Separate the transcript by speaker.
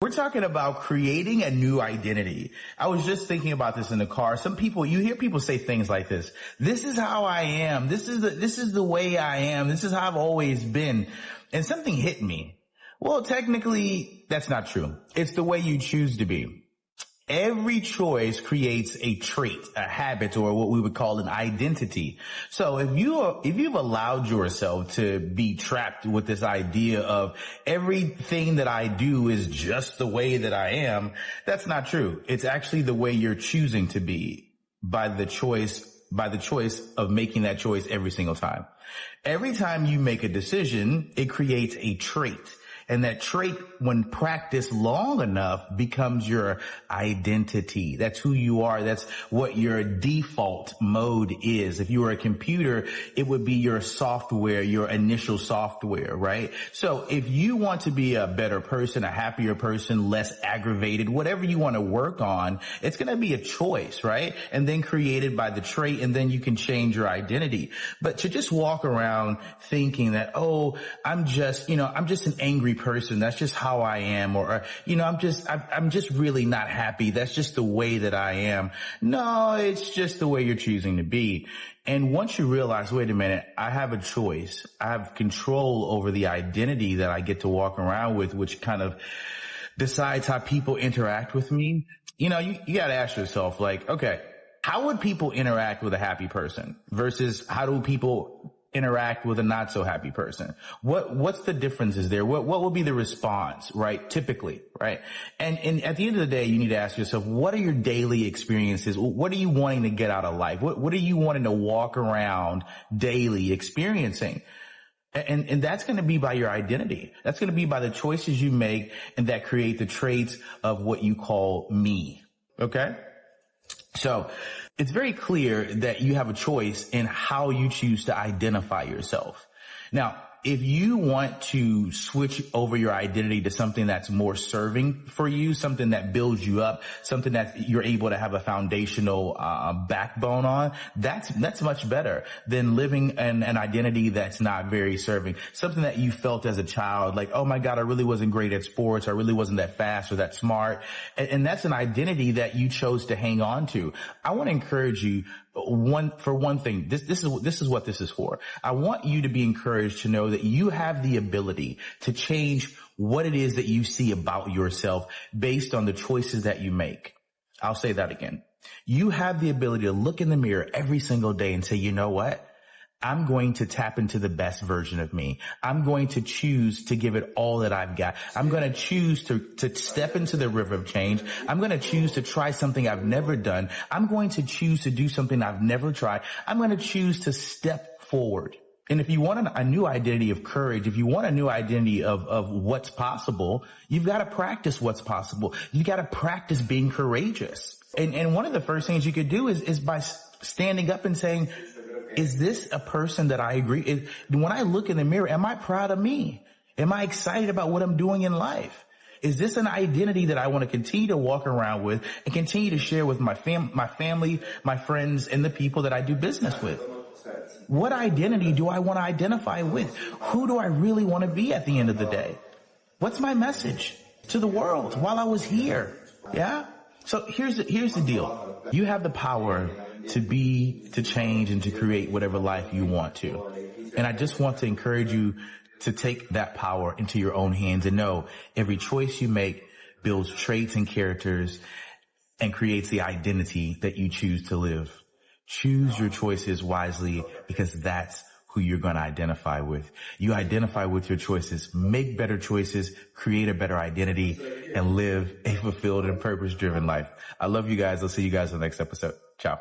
Speaker 1: We're talking about creating a new identity. I was just thinking about this in the car. Some people, you hear people say things like this. This is how I am. This is the way I am. This is how I've always been. And something hit me. Well, technically, that's not true. It's the way you choose to be. Every choice creates a trait, a habit, or what we would call an identity. So if you've allowed yourself to be trapped with this idea of everything that I do is just the way that I am, that's not true. It's actually the way you're choosing to be by the choice of making that choice every single time. Every time you make a decision, it creates a trait. And that trait, when practiced long enough, becomes your identity. That's who you are. That's what your default mode is. If you were a computer, it would be your software, your initial software, right? So if you want to be a better person, a happier person, less aggravated, whatever you want to work on, it's going to be a choice, right? And then created by the trait, and then you can change your identity. But to just walk around thinking that, oh, I'm just an angry person. That's just how I am. Or, I'm just really not happy. That's just the way that I am. No, it's just the way you're choosing to be. And once you realize, wait a minute, I have a choice. I have control over the identity that I get to walk around with, which kind of decides how people interact with me. You got to ask yourself, like, okay, how would people interact with a happy person versus how do people interact with a not so happy person? What's the differences there? What will be the response, right? Typically, right? And at the end of the day, you need to ask yourself, what are your daily experiences? What are you wanting to get out of life? What are you wanting to walk around daily experiencing? And that's going to be by your identity. That's going to be by the choices you make, and that create the traits of what you call me. Okay? So it's very clear that you have a choice in how you choose to identify yourself. Now, if you want to switch over your identity to something that's more serving for you, something that builds you up, something that you're able to have a foundational backbone on, that's much better than living an identity that's not very serving. Something that you felt as a child, like, oh my God, I really wasn't great at sports, I really wasn't that fast or that smart. And that's an identity that you chose to hang on to. I want to encourage you, for one thing, this is what this is for. I want you to be encouraged to know that you have the ability to change what it is that you see about yourself based on the choices that you make. I'll say that again. You have the ability to look in the mirror every single day and say, you know what? I'm going to tap into the best version of me. I'm going to choose to give it all that I've got. I'm going to choose to step into the river of change. I'm going to choose to try something I've never done. I'm going to choose to do something I've never tried. I'm going to choose to step forward. And if you want a new identity of courage, if you want a new identity of what's possible, you've got to practice what's possible. You got to practice being courageous. And one of the first things you could do is by standing up and saying, is this a person that I agree? When I look in the mirror, am I proud of me? Am I excited about what I'm doing in life? Is this an identity that I want to continue to walk around with and continue to share with my family, my friends, and the people that I do business with? What identity do I want to identify with? Who do I really want to be at the end of the day? What's my message to the world while I was here? Yeah? So here's the deal. You have the power to change and to create whatever life you want to. And I just want to encourage you to take that power into your own hands and know every choice you make builds traits and characters and creates the identity that you choose to live. Choose your choices wisely, because that's who you're going to identify with. You identify with your choices, make better choices, create a better identity, and live a fulfilled and purpose-driven life. I love you guys. I'll see you guys in the next episode. Ciao.